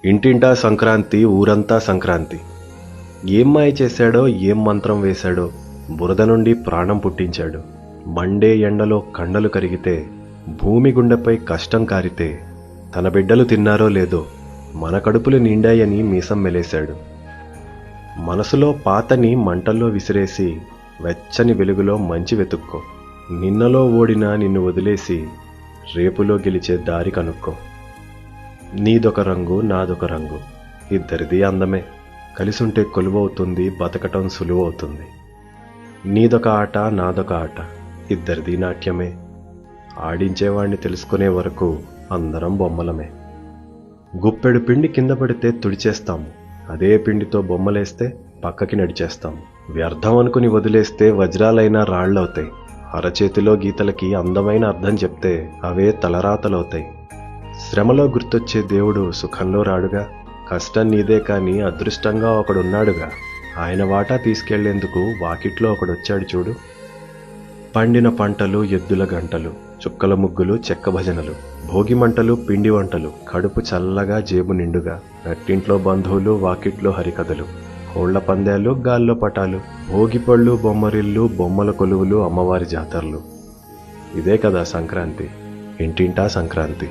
ఇంటింటా సంక్రాంతి, ఊరంతా సంక్రాంతి. ఏం మాయ చేశాడో, ఏం మంత్రం వేశాడో, బురద నుండి ప్రాణం పుట్టించాడు. మండే ఎండలో కండలు కరిగితే, భూమి గుండెపై కష్టం కారితే, తన బిడ్డలు తిన్నారో లేదో మన కడుపులు నిండాయని మీసం మెలేశాడు. మనసులో పాతని మంటల్లో విసిరేసి, వెచ్చని వెలుగులో మంచి వెతుక్కో. నిన్నలో ఓడినా నిన్ను వదిలేసి, రేపులో గెలిచే దారి కనుక్కో. నీదొక రంగు, నాదొక రంగు, ఇద్దరిది అందమే. కలిసుంటే కొలువవుతుంది, బతకటం సులువవుతుంది. నీదొక ఆట, నాదొక ఆట, ఇద్దరిది నాట్యమే. ఆడించేవాణ్ణి తెలుసుకునే వరకు అందరం బొమ్మలమే. గుప్పెడు పిండి కింద పడితే తుడిచేస్తాము, అదే పిండితో బొమ్మలేస్తే పక్కకి నడిచేస్తాము. వ్యర్థం అనుకుని వదిలేస్తే వజ్రాలైన రాళ్లవుతాయి. అరచేతిలో గీతలకి అందమైన అర్థం చెప్తే అవే తలరాతలవుతాయి. శ్రమలో గుర్తొచ్చే దేవుడు సుఖంలో రాడుగా. కష్టం నీదే కాని అదృష్టంగా ఒకడున్నాడుగా. ఆయన వాటా తీసుకెళ్లేందుకు వాకిట్లో ఒకడొచ్చాడు చూడు. పండిన పంటలు, ఎద్దుల గంటలు, చుక్కల ముగ్గులు, చెక్క భజనలు, భోగి మంటలు, పిండి వంటలు, కడుపు చల్లగా, జేబు నిండుగా, నట్టింట్లో బంధువులు, వాకిట్లో హరికథలు, కోళ్ల పందాలు, గాల్లో పటాలు, భోగిపళ్ళు, బొమ్మరిల్లు, బొమ్మల కొలువులు, అమ్మవారి జాతరలు. ఇదే కదా సంక్రాంతి, ఇంటింటా సంక్రాంతి.